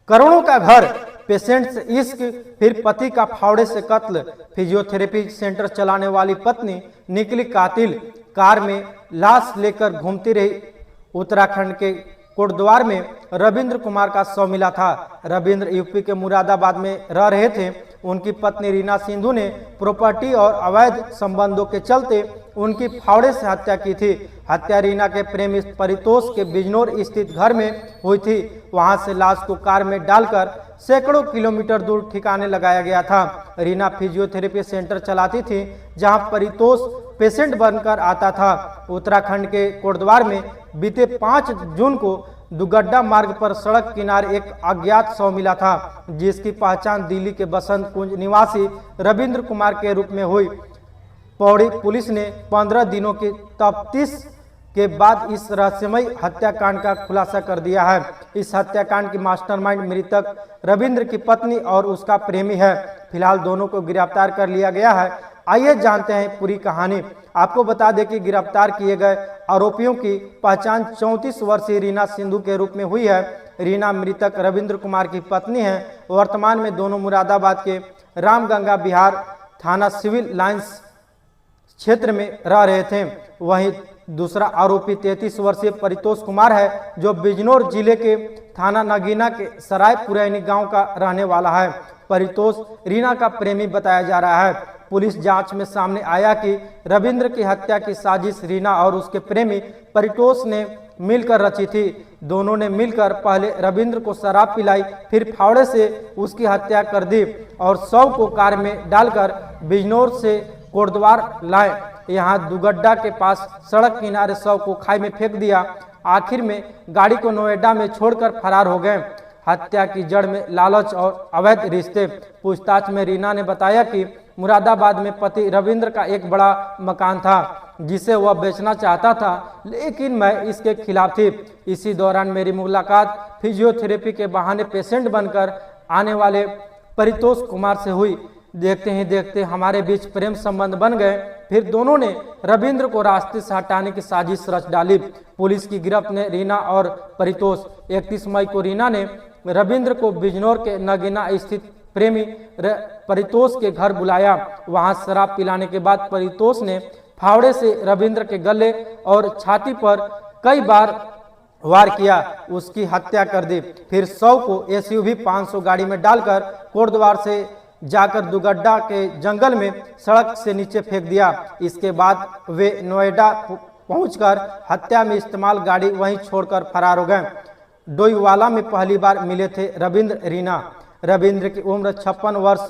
करोड़ों का घर, पेशेंट से इश्क, फिर पति का फावड़े से कत्ल। फिजियोथेरेपी सेंटर चलाने वाली पत्नी निकली कातिल। कार में लाश लेकर घूमती रही। उत्तराखंड के कोटद्वार में रविंद्र कुमार का शव मिला था। रविंद्र यूपी के मुरादाबाद में रह रहे थे। उनकी पत्नी रीना सिंधु ने प्रॉपर्टी और अवैध संबंधों के चलते उनकी फावड़े से हत्या की थी। हत्या रीना के प्रेमी परितोष के बिजनौर स्थित घर में हुई थी। वहां से लाश को कार में डालकर सैकड़ों किलोमीटर दूर ठिकाने लगाया गया था। रीना फिजियोथेरेपी सेंटर चलाती थी, जहां परितोष पेशेंट बनकर आता था। उत्तराखंड के कोटद्वार में बीते 5 जून को दुगड्डा मार्ग पर सड़क किनारे एक अज्ञात शव मिला था, जिसकी पहचान दिल्ली के बसंत कुंज निवासी रविंद्र कुमार के रूप में हुई। पौड़ी पुलिस ने 15 दिनों की तफ्तीश के बाद इस रहस्यमय हत्याकांड का खुलासा कर दिया है। इस हत्याकांड की मास्टरमाइंड मृतक रविंद्र की पत्नी और उसका प्रेमी है। फिलहाल दोनों को गिरफ्तार कर लिया गया है। आइए जानते हैं पूरी कहानी। आपको बता दें कि गिरफ्तार किए गए आरोपियों की पहचान 34 वर्षीय रीना सिंधु के रूप में हुई है। रीना मृतक रविंद्र कुमार की पत्नी है। वर्तमान में दोनों मुरादाबाद के रामगंगा बिहार थाना सिविल लाइंस क्षेत्र में रह रहे थे। वहीं दूसरा आरोपी 33 वर्षीय परितोष कुमार है, जो बिजनौर जिले के थाना नगीना के सराय पुरैनी गांव का रहने वाला है। परितोष रीना का प्रेमी बताया जा रहा है। पुलिस जांच में सामने आया कि रविंद्र की हत्या की साजिश रीना और उसके प्रेमी परितोष ने मिलकर रची थी। दोनों ने मिलकर पहले रविंद्र को शराब पिलाई, फिर फावड़े से उसकी हत्या कर दी और शव को कार में डालकर बिजनौर से कोटद्वार लाए। यहाँ दुगड्डा के पास सड़क किनारे शव को खाई में फेंक दिया। आखिर में गाड़ी को नोएडा में छोड़कर फरार हो गए। हत्या की जड़ में लालच और अवैध रिश्ते। पूछताछ में रीना ने बताया कि मुरादाबाद में पति रविंद्र का एक बड़ा मकान था, जिसे वह बेचना चाहता था, लेकिन मैं इसके खिलाफ थी। इसी दौरान मेरी मुलाकात फिजियोथेरेपी के बहाने पेशेंट बनकर आने वाले परितोष कुमार से हुई। देखते ही देखते हमारे बीच प्रेम संबंध बन गए। फिर दोनों ने रविंद्र को रास्ते से हटाने की साजिश रच डाली। पुलिस की गिरफ्त ने रीना और परितोष। 31 मई को रीना ने रविंद्र को बिजनौर के नगीना स्थित प्रेमी परितोष के घर बुलाया। वहां शराब पिलाने के बाद परितोष ने फावड़े से रविंद्र के गले और छाती पर कई बार वार किया, उसकी हत्या कर दी। फिर शव को एसयूवी 500 गाड़ी में डालकर कोटद्वार से जाकर दुगड्डा के जंगल में सड़क से नीचे फेंक दिया। इसके बाद वे नोएडा पहुंचकर हत्या में इस्तेमाल गाड़ी वहीं छोड़कर फरार हो गए। डोईवाला में पहली बार मिले थे रविंद्र रीना। रविंद्र की उम्र 56 वर्ष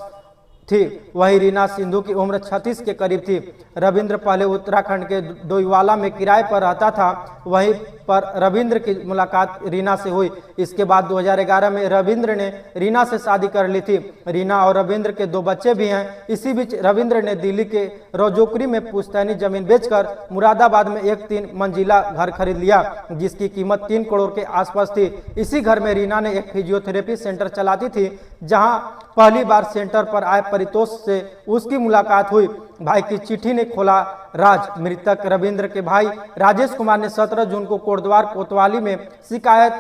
थी, वहीं रीना सिंधु की उम्र 36 के करीब थी। रविंद्र पहले उत्तराखंड के डोईवाला में किराए पर रहता था। वहीं पर रविंद्र की मुलाकात रीना से हुई। इसके बाद 2011 में रविंद्र ने रीना से शादी कर ली थी। रीना और रविंद्र के 2 बच्चे भी हैं। इसी बीच रविंद्र ने दिल्ली के रौजोकरी में पुश्तैनी जमीन बेचकर मुरादाबाद में एक 3 मंजिला घर खरीद लिया, जिसकी कीमत 3 करोड़ के आसपास थी। इसी घर में रीना ने एक फिजियोथेरेपी सेंटर चलाती थी, जहां पहली बार सेंटर पर आए परितोष से उसकी मुलाकात हुई। भाई की चिट्ठी ने खोला राज। मृतक रविंद्र के भाई राजेश कुमार ने 17 जून को कोटद्वार कोतवाली में शिकायत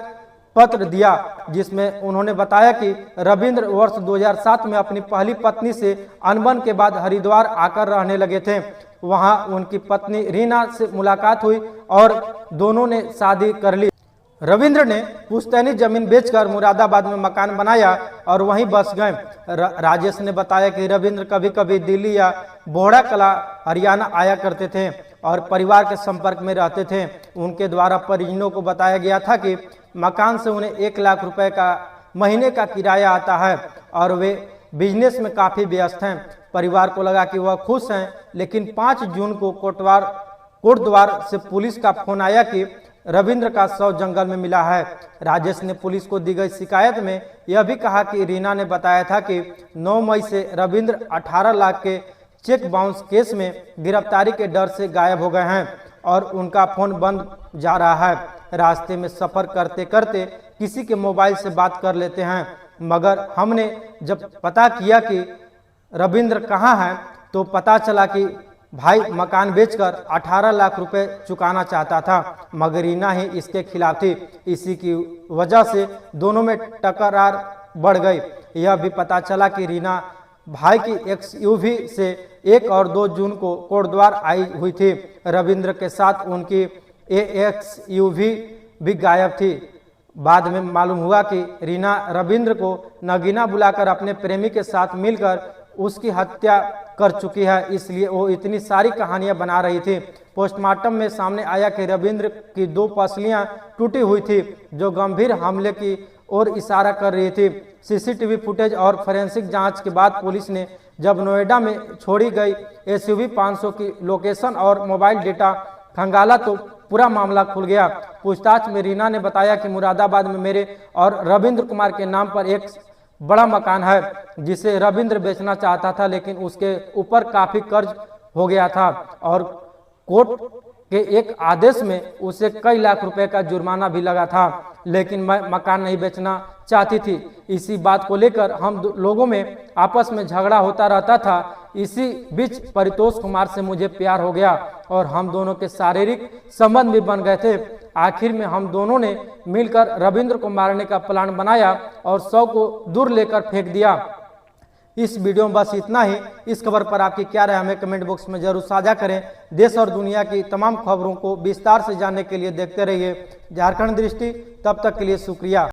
पत्र दिया, जिसमें उन्होंने बताया कि रविंद्र वर्ष 2007 में अपनी पहली पत्नी से अनबन के बाद हरिद्वार आकर रहने लगे थे। वहां उनकी पत्नी रीना से मुलाकात हुई और दोनों ने शादी कर ली। रविंद्र ने पुश्तैनी जमीन बेचकर मुरादाबाद में मकान बनाया और वहीं बस गए। राजेश ने बताया कि रविंद्र कभी कभी दिल्ली या बोहड़ा कला हरियाणा आया करते थे और परिवार के संपर्क में रहते थे। उनके द्वारा परिजनों को बताया गया था कि मकान से उन्हें 1 लाख रुपए का महीने का किराया आता है और वे बिजनेस में काफ़ी व्यस्त हैं। परिवार को लगा कि वह खुश हैं, लेकिन 5 जून को कोटद्वार से पुलिस का फोन आया कि रविंद्र का शव जंगल में मिला है। राजेश ने पुलिस को दी गई शिकायत में यह भी कहा कि रीना ने बताया था कि 9 मई से रविंद्र 18 लाख के चेक बाउंस केस में गिरफ्तारी के डर से गायब हो गए हैं और उनका फोन बंद जा रहा है। रास्ते में सफर करते करते किसी के मोबाइल से बात कर लेते हैं, मगर हमने जब पता किया कि रविंद्र कहाँ है तो पता चला कि भाई मकान बेचकर 18 लाख रुपए चुकाना चाहता था, मगर रीना ही इसके खिलाफ थी। इसी की वजह से दोनों में टकरार बढ़ गई। यह भी पता चला कि रीना भाई की एक्सयूवी से 1 और 2 जून को कोटद्वार आई हुई थी। रविंद्र के साथ उनकी एक्सयूवी भी गायब थी। बाद में मालूम हुआ कि रीना रविंद्र को नगीना बुलाकर अपने प्रेमी के साथ मिलकर उसकी हत्या कर चुकी है, इसलिए वो इतनी सारी कहानियां बना रही थी। पोस्टमार्टम में सामने आया कि रविंद्र की 2 पसलियां टूटी हुई थी, जो गंभीर हमले की ओर इशारा कर रही थी। सीसीटीवी फुटेज और फोरेंसिक जांच के बाद पुलिस ने जब नोएडा में छोड़ी गई एसयूवी 500 की लोकेशन और मोबाइल डेटा खंगाला तो पूरा मामला खुल गया। पूछताछ में रीना ने बताया कि मुरादाबाद में मेरे और रविंद्र कुमार के नाम पर एक बड़ा मकान है, जिसे रविंद्र बेचना चाहता था, लेकिन उसके ऊपर काफी कर्ज हो गया था और कोर्ट के एक आदेश में उसे कई लाख रुपए का जुर्माना भी लगा था। लेकिन मैं मकान नहीं बेचना चाहती थी। इसी बात को लेकर हम लोगों में आपस में झगड़ा होता रहता था। इसी बीच परितोष कुमार से मुझे प्यार हो गया और हम दोनों के शारीरिक संबंध भी बन गए थे। आखिर में हम दोनों ने मिलकर रविंद्र को मारने का प्लान बनाया और शव को दूर लेकर फेंक दिया। इस वीडियो में बस इतना ही। इस खबर पर आपकी क्या राय हमें कमेंट बॉक्स में जरूर साझा करें। देश और दुनिया की तमाम खबरों को विस्तार से जानने के लिए देखते रहिए झारखंड दृष्टि। तब तक के लिए शुक्रिया।